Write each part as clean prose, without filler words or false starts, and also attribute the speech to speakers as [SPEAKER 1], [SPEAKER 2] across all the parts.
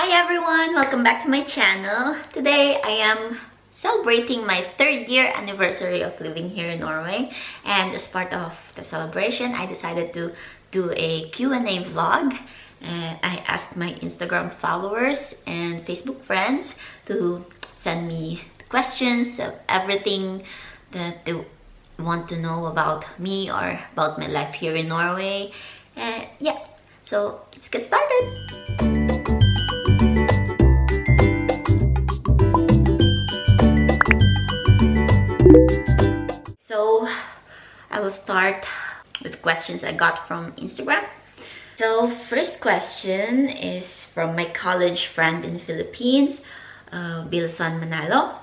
[SPEAKER 1] Hi everyone! Welcome back to my channel. Today I am celebrating my 3rd year anniversary of living here in Norway, and as part of the celebration I decided to do a Q&A vlog, and I asked my Instagram followers and Facebook friends to send me questions of everything that they want to know about me or about my life here in Norway. And yeah, so let's get started. So I will start with questions I got from Instagram. So first question is from my college friend in Philippines, Bilson Manalo.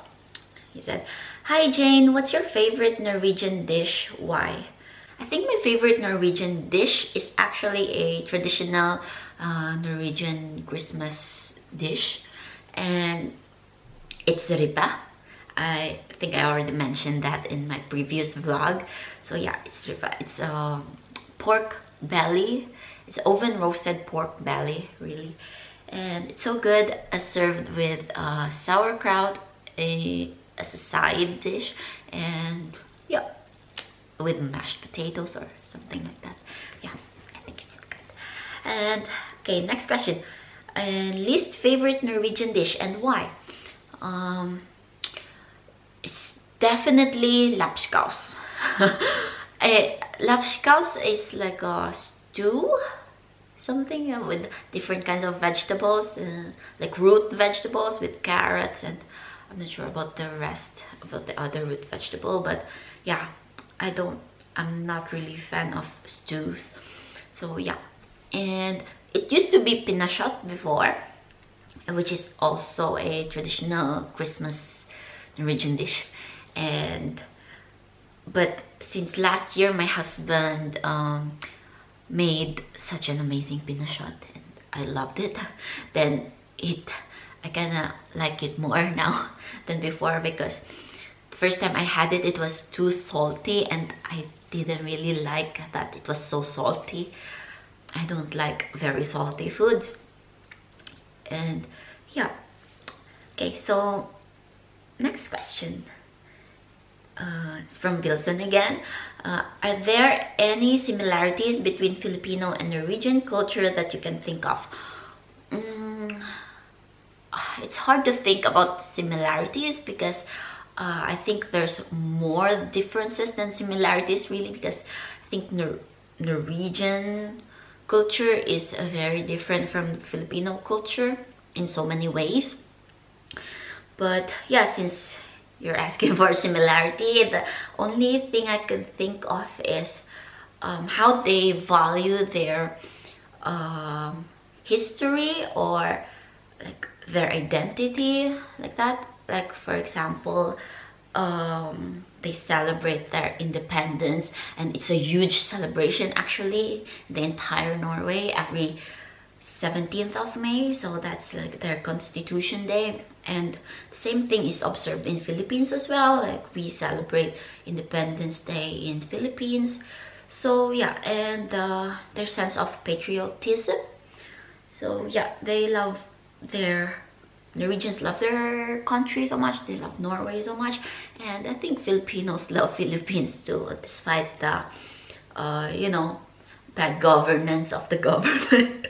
[SPEAKER 1] He said, "Hi Jane, what's your favorite Norwegian dish? Why?" I think my favorite Norwegian dish is actually a traditional Norwegian Christmas dish, and it's riba. I think I already mentioned that in my previous vlog. So yeah, it's riba. It's pork belly. It's oven roasted pork belly, really, and it's so good. Served with sauerkraut as a side dish, and yeah, with mashed potatoes or something like that. Yeah, I think it's so good. And okay, next question. Least favorite Norwegian dish and why? It's definitely lapskaus. Lapskaus is like a stew, something with different kinds of vegetables, like root vegetables with carrots, and I'm not sure about the rest, about the other root vegetable, but yeah, I'm not really a fan of stews. So yeah, and it used to be pinashot before, which is also a traditional Christmas Norwegian dish, but since last year my husband made such an amazing pinashot and I loved it. Then I kind of like it more now than before, because the first time I had it, it was too salty and I didn't really like that it was so salty. I don't like very salty foods. And yeah, okay, so next question. It's from Wilson again. Are there any similarities between Filipino and Norwegian culture that you can think of? It's hard to think about similarities because I think there's more differences than similarities, really, because I think Norwegian culture is very different from Filipino culture in so many ways. But yeah, since you're asking for similarity, the only thing I could think of is how they value their history, or like their identity, like that. Like for example, they celebrate their independence, and it's a huge celebration actually, the entire Norway, every 17th of May, so that's like their Constitution Day. And same thing is observed in Philippines as well, like we celebrate Independence Day in Philippines. So yeah, and their sense of patriotism. So yeah, Norwegians love their country so much, they love Norway so much, and I think Filipinos love Philippines too, despite the bad governance of the government.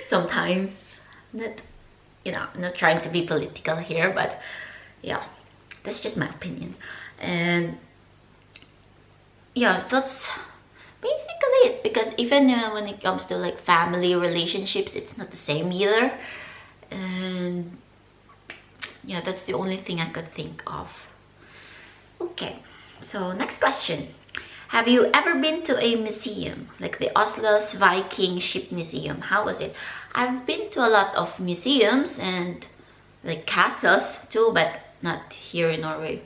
[SPEAKER 1] Sometimes, I'm not trying to be political here, but yeah, that's just my opinion. And yeah, that's basically it, because even when it comes to like family relationships, it's not the same either. And yeah, that's the only thing I could think of. Okay, so next question. Have you ever been to a museum, like the Oslo's Viking ship museum? How was it? I've been to a lot of museums and like castles too, but not here in Norway.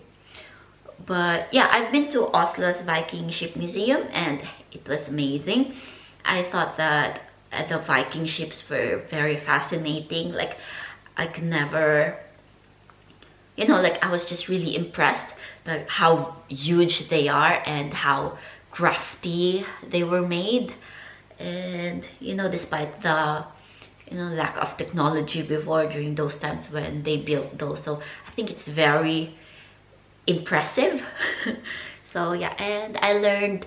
[SPEAKER 1] But yeah, I've been to Oslo's Viking ship museum and it was amazing. I thought that the Viking ships were very fascinating. Like I could never, like I was just really impressed by how huge they are and how crafty they were made. And despite the lack of technology before, during those times when they built those. So I think it's very impressive. So yeah, and I learned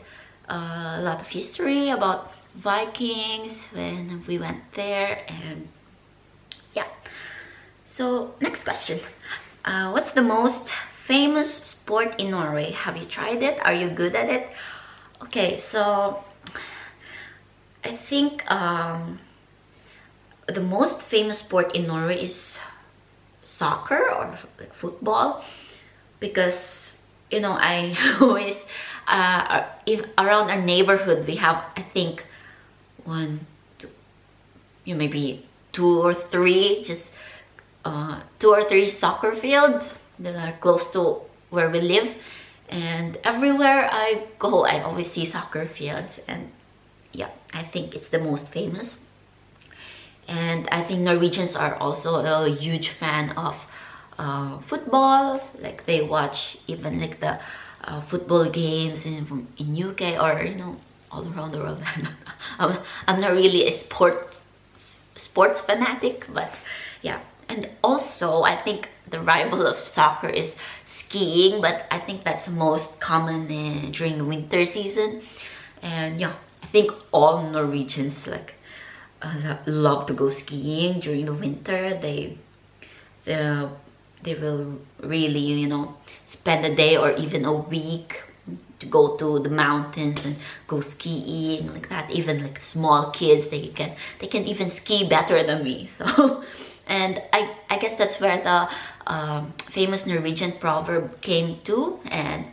[SPEAKER 1] a lot of history about Vikings when we went there. And yeah, so next question. What's the most famous sport in Norway? Have you tried it? Are you good at it? Okay, so I think the most famous sport in Norway is soccer, or like football, because I always if around our neighborhood we have, I think, one, two, maybe two or three, just 2 or 3 soccer fields that are close to where we live, and everywhere I go I always see soccer fields. And yeah, I think it's the most famous. And I think Norwegians are also a huge fan of football. Like they watch even like the football games in UK, or all around the world. I'm not really a sports fanatic, but yeah. And also I think the rival of soccer is skiing, but I think that's most common during the winter season. And yeah, I think all Norwegians like love to go skiing during the winter. They will really spend a day or even a week to go to the mountains and go skiing like that. Even like small kids, they can even ski better than me. So and I guess that's where the famous Norwegian proverb came to. And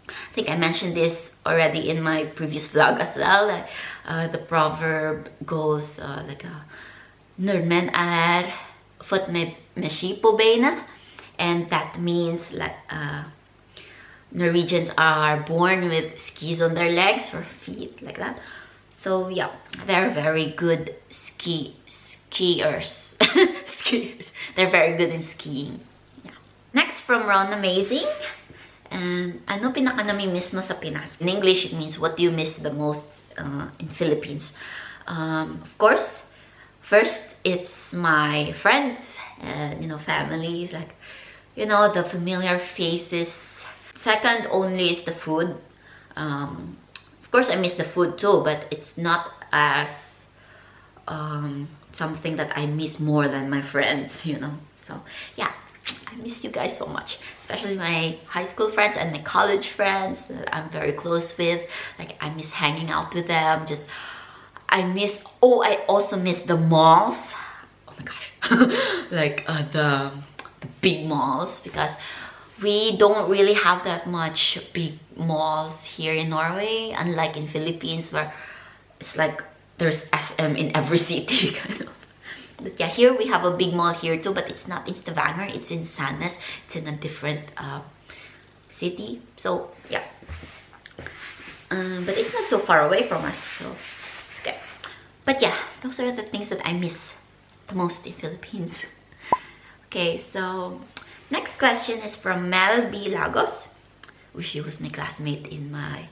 [SPEAKER 1] I think I mentioned this already in my previous vlog as well. The proverb goes like Nordmenn er født med ski på beina, and that means like Norwegians are born with skis on their legs or feet, like that. So yeah, they're very good skiers. Skiers. They're very good in skiing. Yeah. Next from Ron Amazing. And ano pinaka nami-miss mo sa Pinas? In English, it means what do you miss the most in Philippines? Of course, first it's my friends and families, like the familiar faces. Second only is the food. Of course, I miss the food too, but it's not as something that I miss more than my friends, So yeah, I miss you guys so much, especially my high school friends and my college friends that I'm very close with. Like I miss hanging out with them. I also miss the malls. Oh my gosh. Like the big malls, because we don't really have that much big malls here in Norway, unlike in Philippines where it's like there's SM in every city kind of. But yeah, here we have a big mall here too, but it's not in Stavanger, it's in Sandnes. It's in a different city. So yeah, but it's not so far away from us, so it's good. But yeah, those are the things that I miss the most in Philippines. Okay, so next question is from Mel B. Lagos. She was my classmate in my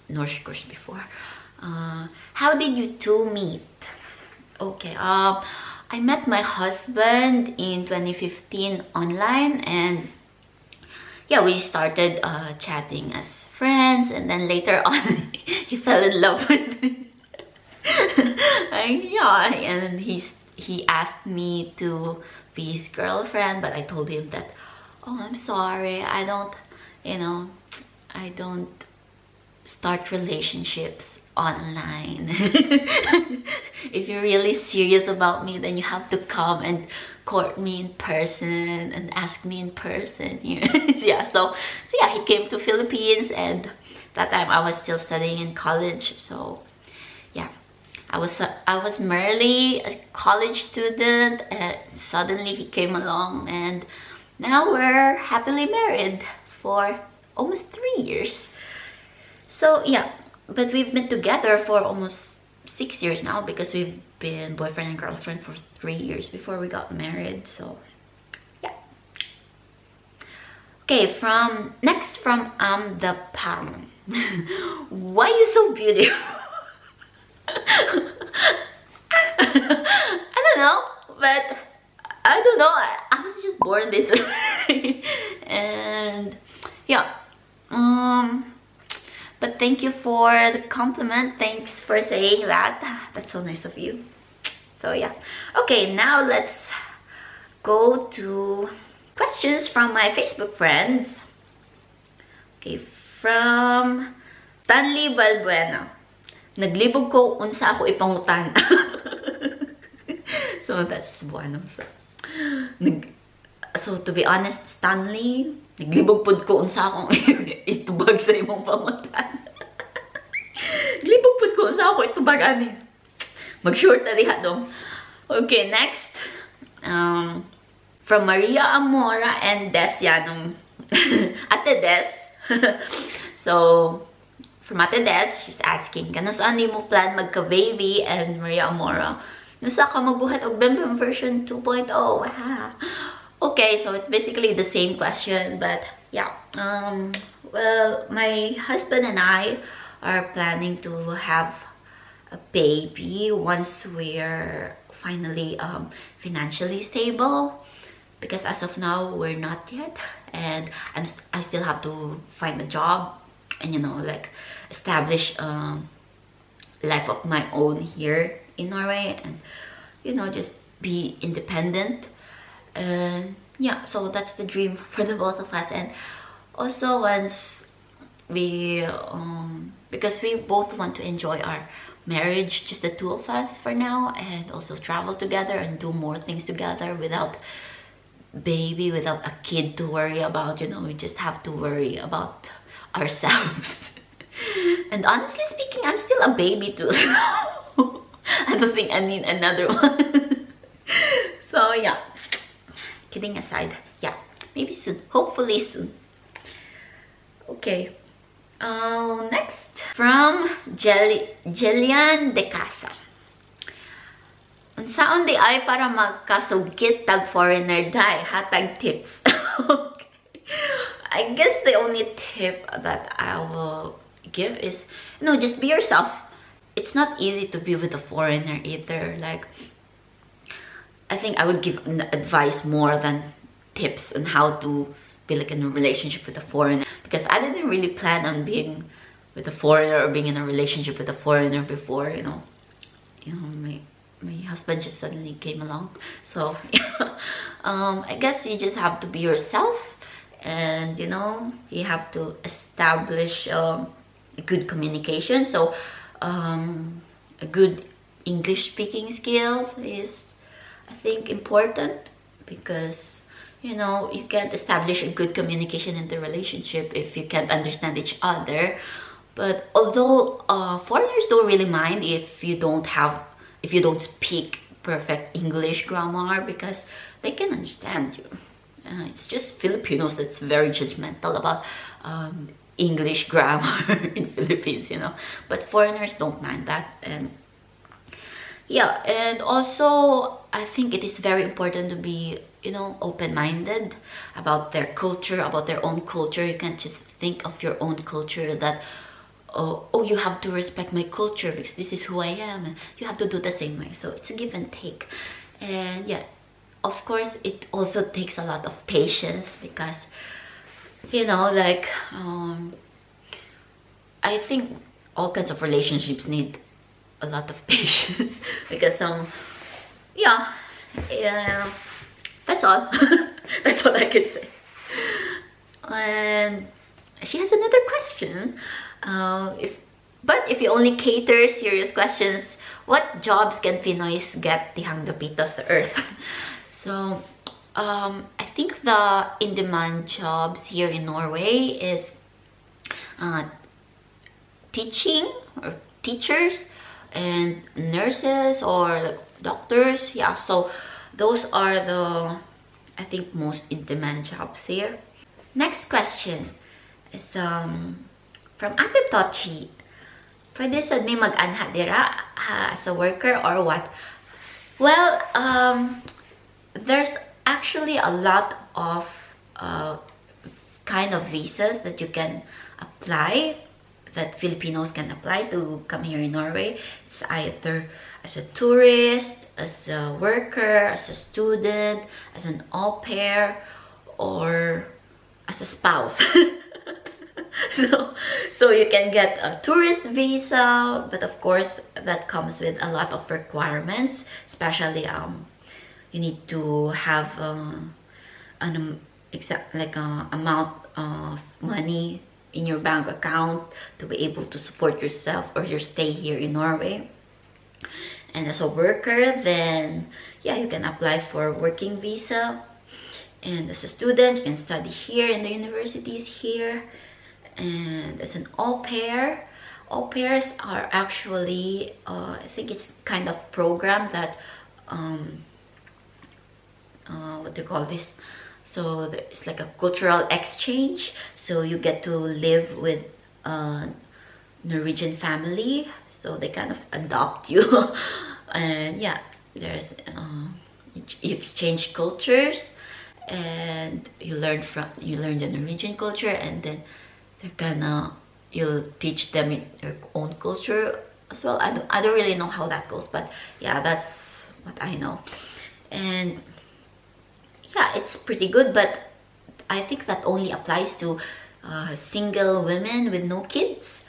[SPEAKER 1] Norse course before. How did you two meet? Okay, I met my husband in 2015 online, and yeah, we started chatting as friends, and then later on he fell in love with me. And yeah, and he asked me to be his girlfriend, but I told him that, oh, I'm sorry, I don't start relationships online. If you're really serious about me, then you have to come and court me in person and ask me in person here. Yeah, so yeah, he came to Philippines, and that time I was still studying in college. So yeah, I was merely a college student, and suddenly he came along, and now we're happily married for almost 3 years. So yeah, but we've been together for almost 6 years now, because we've been boyfriend and girlfriend for 3 years before we got married. So yeah. Okay, next from the Palm. Why are you so beautiful? know, but I don't know. I was just born this way. And yeah. But thank you for the compliment. Thanks for saying that. That's so nice of you. So yeah. Okay, now let's go to questions from my Facebook friends. Okay, from Stanley Balbuena. Naglibog ko unsa ako ipangutan. So that's one. So to be honest, Stanley, naglibog pud ko unsa akong itubag sa imong pangutan. Naglibog pud ko unsa ako itubag ani. Mag-short na diha dong. Okay, next. From Maria Amora and Des Yanong. Ate Des. So, from Ate Des, she's asking, kano saan mo plan magka-baby? And Maria Amora, nusa ka magbuhat og Bembem version 2.0? Okay, so it's basically the same question, but yeah. Well, my husband and I are planning to have a baby once we're finally financially stable, because as of now we're not yet, and I still have to find a job and, you know, like establish life of my own here in Norway, and, you know, just be independent. And yeah, so that's the dream for the both of us. And also once we because we both want to enjoy our marriage, just the two of us for now, and also travel together and do more things together without without a kid to worry about. You know, we just have to worry about ourselves. And honestly speaking, I'm still a baby too, so I don't think I need another one. So yeah, kidding aside, yeah, maybe soon, hopefully soon. Okay. Next, from Jillian De Casa. Unsaon di ay para magkasugkit tag foreigner day, hatag tips. Okay. I guess the only tip that I will give is, you know, just be yourself. It's not easy to be with a foreigner either. Like, I think I would give advice more than tips on how to be like in a relationship with a foreigner, because I didn't really plan on being with a foreigner or being in a relationship with a foreigner before. You know, my husband just suddenly came along. So yeah, I guess you just have to be yourself, and, you know, you have to establish a good communication. So a good English speaking skills is, I think, important, because, you know, you can't establish a good communication in the relationship if you can't understand each other. But although foreigners don't really mind if you don't speak perfect English grammar, because they can understand you. It's just Filipinos that's very judgmental about English grammar in Philippines, you know. But foreigners don't mind that. And yeah, and also I think it is very important to be, you know, open-minded about their culture, about their own culture. You can't just think of your own culture that, oh, you have to respect my culture because this is who I am, and you have to do the same way. So it's a give and take. And yeah, of course, it also takes a lot of patience, because, you know, like, I think all kinds of relationships need a lot of patience, because yeah, that's all. That's all I could say. And she has another question. If you only cater serious questions, what jobs can Pinoys get tihang dapito sa earth? So I think the in-demand jobs here in Norway is teaching, or teachers, and nurses, or like doctors. Yeah, so those are the, I think, most in-demand jobs here. Next question is from Ate Tochi. Pwede sad may mag-anha dira as a worker or what? Well, there's actually a lot of kind of visas that you can apply, that Filipinos can apply to come here in Norway. It's either as a tourist, as a worker, as a student, as an au pair, or as a spouse. So you can get a tourist visa, but of course that comes with a lot of requirements, especially you need to have an exact like amount of money in your bank account to be able to support yourself or your stay here in Norway. And as a worker, then yeah, you can apply for working visa. And as a student, you can study here in the universities here. And as an au pair, au pairs are actually I think it's kind of program that what do you call this, so it's like a cultural exchange, so you get to live with a Norwegian family, so they kind of adopt you. And yeah, there's you exchange cultures, and you learn the Norwegian culture, and then they're gonna you'll teach them their own culture as well. I don't really know how that goes, but yeah, that's what I know. And yeah, it's pretty good, but I think that only applies to single women with no kids.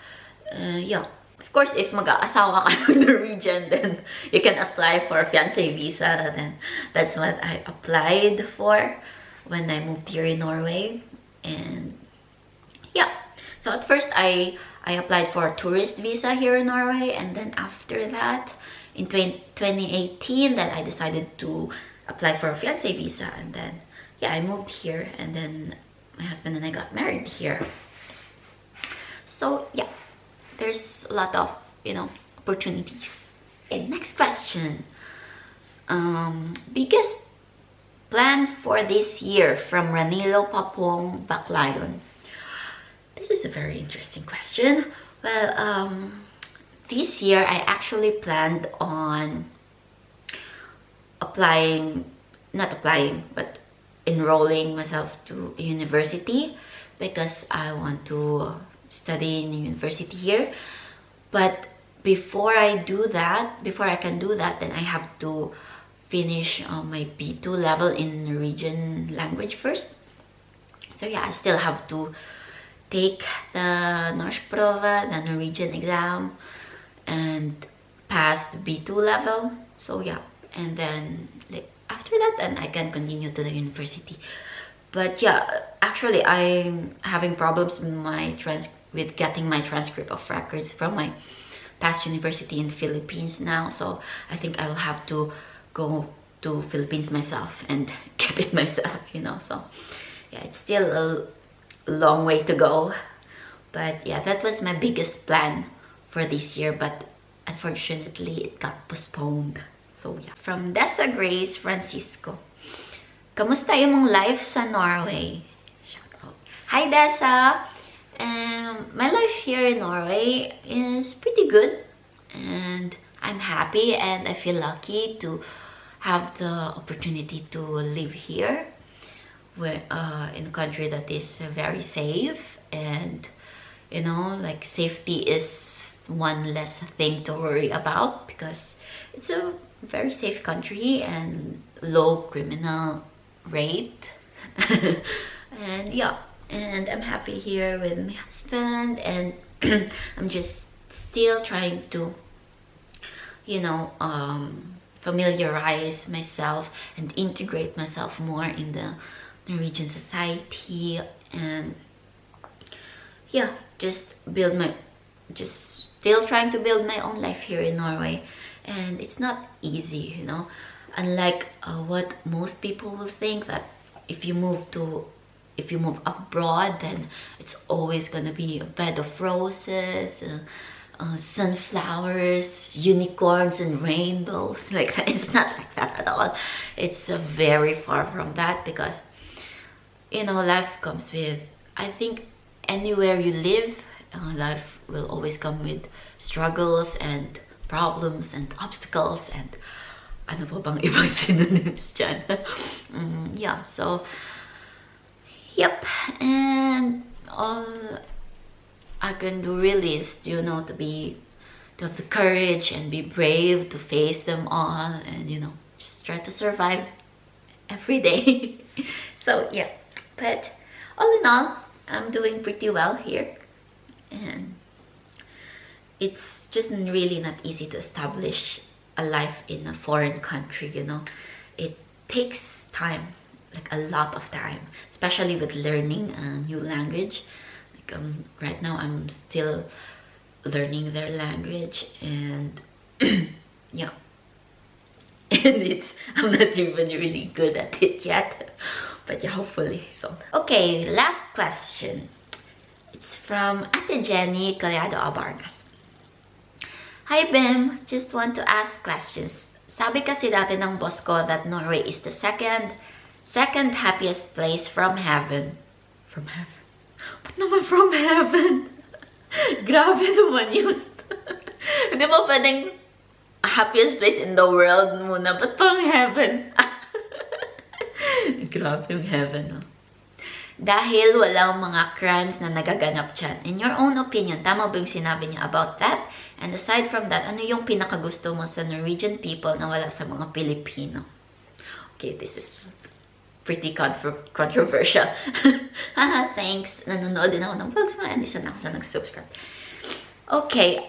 [SPEAKER 1] Yeah, of course, if mag-aasawa ka ng Norwegian, then you can apply for a fiancé visa. Then that's what I applied for when I moved here in Norway. And yeah, so at first I applied for a tourist visa here in Norway, and then after that, in 2018, then I decided to apply for a fiancé visa, and then yeah, I moved here, and then my husband and I got married here. So yeah, there's a lot of, you know, opportunities. Okay, next question. Biggest plan for this year, from Ranilo Papong Baclayon. This is a very interesting question. Well, this year I actually planned on but enrolling myself to a university, because I want to study in a university here. But before I can do that, then I have to finish my B2 level in Norwegian language first. So yeah, I still have to take the Norskprøve, the Norwegian exam, and pass the B2 level. So yeah, and then after that, then I can continue to the university. But yeah, actually I'm having problems with getting my transcript of records from my past university in the Philippines now. So I think I will have to go to Philippines myself and get it myself, you know. So yeah, it's still a long way to go. But yeah, that was my biggest plan for this year, but unfortunately it got postponed. So yeah. From Dessa Grace Francisco. Kamusta yung life sa Norway? Shout out. Hi Dessa! My life here in Norway is pretty good, and I'm happy, and I feel lucky to have the opportunity to live here, where in a country that is very safe, and you know, like, safety is one less thing to worry about, because it's a very safe country and low criminal rate. And yeah, and I'm happy here with my husband, and I'm just still trying to, you know, familiarize myself and integrate myself more in the Norwegian society, and yeah, just still trying to build my own life here in Norway. And it's not easy, you know, unlike what most people will think, that if you move abroad, then it's always gonna be a bed of roses, sunflowers, unicorns, and rainbows. Like, it's not like that at all. It's very far from that, because, you know, life comes with, I think, anywhere you live, life will always come with struggles and problems and obstacles, and ano pa bang ibang synonyms dyan? Yeah, so yep, and all I can do really is, you know, to to have the courage and be brave to face them all, and you know, just try to survive every day. So yeah, but all in all, I'm doing pretty well here, and it's just really not easy to establish a life in a foreign country, you know. It takes time, like a lot of time, especially with learning a new language. Like right now I'm still learning their language, and yeah, and I'm not even really good at it yet, but yeah, hopefully. So okay, last question. It's from Ate Jenny Collado Abarnas. Hi Bim, just want to ask questions. Sabi kasi dati ng boss ko that Norway is the second happiest place from heaven. From heaven? Ba't naman from heaven? Grabe naman yun. Hindi mo pwedeng happiest place in the world muna. Ba't pang heaven? Grabe yung heaven, no? Dahil walang mga crimes na nagaganap dyan. In your own opinion, tama ba yung sinabi niya about that? And aside from that, ano yung pinakagusto mo sa Norwegian people na wala sa mga Filipino? Okay, this is pretty controversial. Haha, thanks. Nanonood din ako ng vlogs mo, and isa na ako sa nag-subscribe. Okay,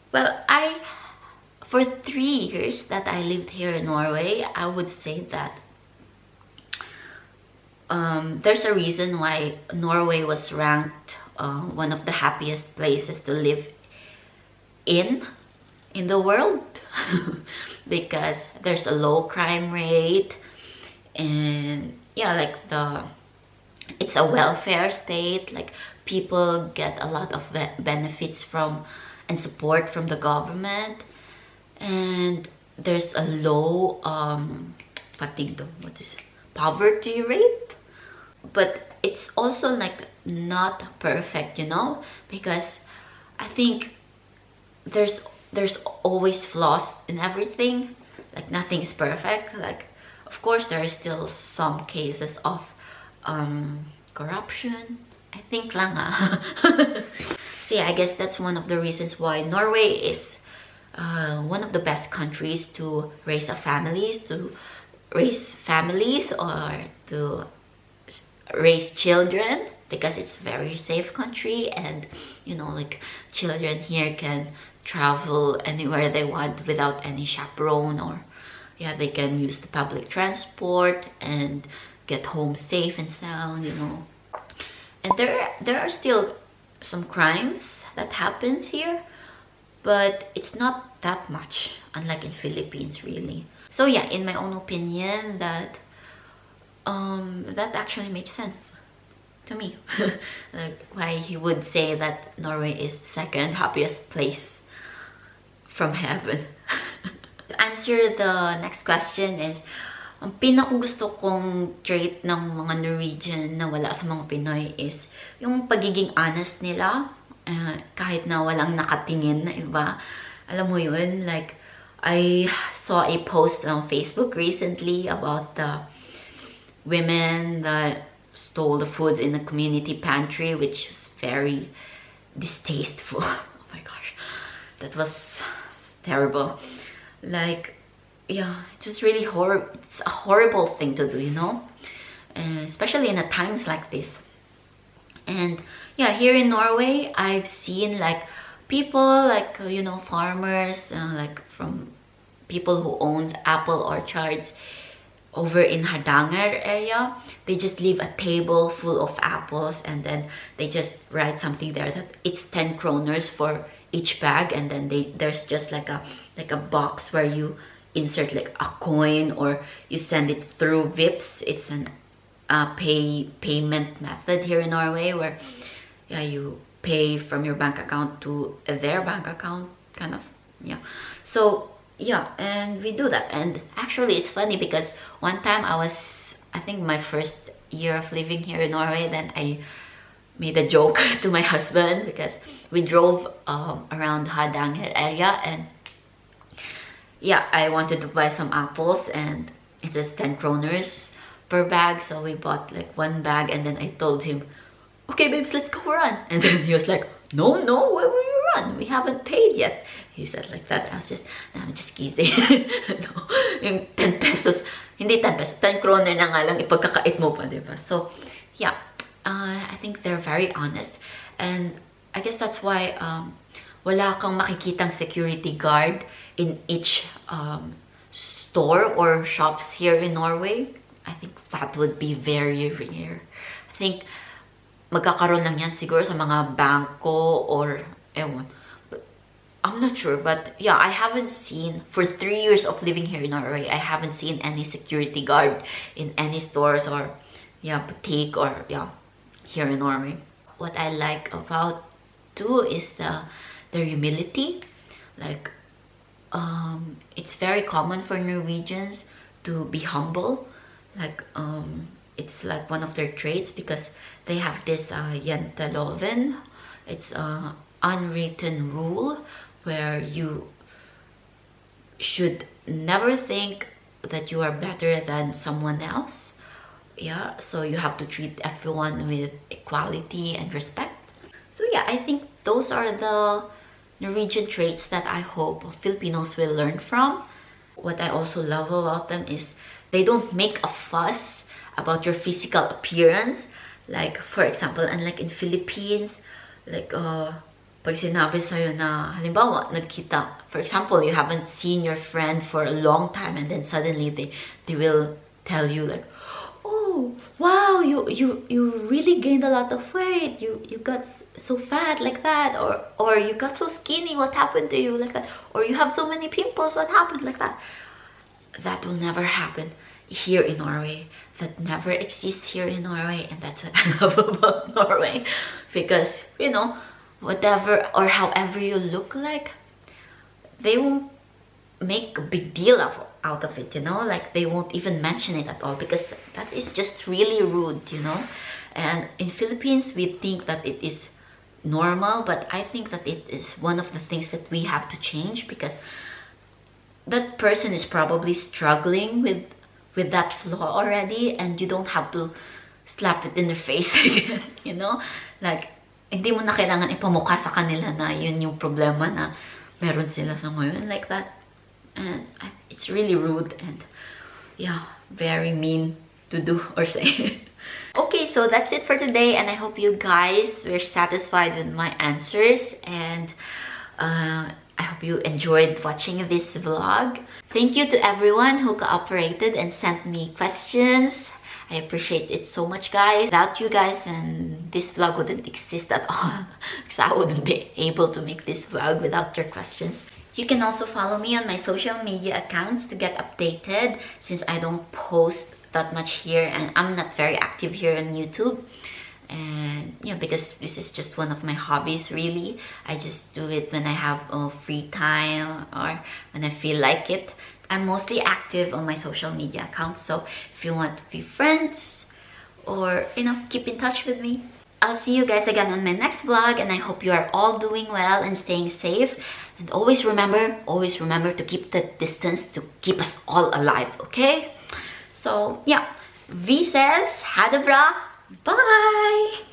[SPEAKER 1] well, for 3 years that I lived here in Norway, I would say that there's a reason why Norway was ranked one of the happiest places to live in the world. Because there's a low crime rate, and yeah, like it's a welfare state. Like people get a lot of benefits from and support from the government, and there's a low poverty rate. But it's also like not perfect, you know, because I think there's always flaws in everything. Like nothing is perfect. Like of course there are still some cases of corruption, I think lang ah. So yeah, I guess that's one of the reasons why Norway is one of the best countries to raise families or to raise children, because it's a very safe country, and you know, like children here can travel anywhere they want without any chaperone, or yeah, they can use the public transport and get home safe and sound, you know. And there are still some crimes that happens here, but it's not that much, unlike in Philippines, really. So yeah, in my own opinion, that actually makes sense to me. Like why he would say that Norway is the second happiest place from heaven. To answer the next question is, ang pinakagusto kong trait ng mga Norwegian na wala sa mga Pinoy is yung pagiging honest nila, kahit na walang nakatingin na iba. Alam mo yun, like I saw a post on Facebook recently about the women that stole the foods in the community pantry, which was very distasteful. Oh my gosh, that was terrible. Like, yeah, it was really horrible. It's a horrible thing to do, you know, especially in a times like this. And yeah, here in Norway, I've seen like people, like you know, farmers, like from people who own apple orchards over in Hardanger area. They just leave a table full of apples, and then they just write something there that it's 10 kroners for each bag, and then there's just like a box where you insert like a coin, or you send it through Vips. It's an payment method here in Norway, where yeah, you pay from your bank account to their bank account, kind of. Yeah, so yeah, and we do that. And actually it's funny because one time I think my first year of living here in Norway, then I made a joke to my husband, because we drove around Hardanger area, and yeah, I wanted to buy some apples, and it says 10 kroners per bag, so we bought like 1 bag, and then I told him, okay babes, let's go run. And then he was like, no, why will you on, we haven't paid yet. He said like that. I was just, no, I'm just kidding. No, yung 10 pesos, hindi 10 pesos, 10 kroner na nga lang ipagkakait mo pa, diba? So, yeah, I think they're very honest. And I guess that's why wala kang makikitang security guard in each store or shops here in Norway. I think that would be very rare. I think magkakaroon lang yan siguro sa mga bangko or ewan. But I'm not sure, but yeah, I haven't seen, for 3 years of living here in Norway, I haven't seen any security guard in any stores or yeah, boutique or yeah, here in Norway. What I like about too is their humility. Like it's very common for Norwegians to be humble. Like it's like one of their traits because they have this janteloven. It's an unwritten rule where you should never think that you are better than someone else. Yeah, so you have to treat everyone with equality and respect. So yeah, I think those are the Norwegian traits that I hope Filipinos will learn from. What I also love about them is they don't make a fuss about your physical appearance. Like, for example, unlike in Philippines, like, pag sinabi sa'yo na, halimbawa, nagkita, for example, you haven't seen your friend for a long time and then suddenly they will tell you like, oh, wow, you really gained a lot of weight, you got so fat like that, or you got so skinny, what happened to you like that, or you have so many pimples, what happened like that. That will never happen here in Norway. That never exists here in Norway, and that's what I love about Norway, because you know, whatever or however you look like, they won't make a big deal out of it, you know, like they won't even mention it at all, because that is just really rude, you know. And in Philippines we think that it is normal, but I think that it is one of the things that we have to change, because that person is probably struggling with that flaw already, and you don't have to slap it in their face again, you know. Like, hindi mo na kailangan ipamukha sa kanila na yun yung problema na meron sila sa ngayon, like that. And it's really rude and yeah, very mean to do or say. Okay, so that's it for today, and I hope you guys were satisfied with my answers, and I hope you enjoyed watching this vlog. Thank you to everyone who cooperated and sent me questions. I appreciate it so much, guys. Without you guys, and this vlog wouldn't exist at all, because I wouldn't be able to make this vlog without your questions. You can also follow me on my social media accounts to get updated, since I don't post that much here and I'm not very active here on YouTube. And yeah, because this is just one of my hobbies, really. I just do it when I have free time or when I feel like it. I'm mostly active on my social media accounts, so if you want to be friends or, you know, keep in touch with me, I'll see you guys again on my next vlog, and I hope you are all doing well and staying safe. And always remember to keep the distance to keep us all alive, okay? So yeah, V says, ha det bra. Bye!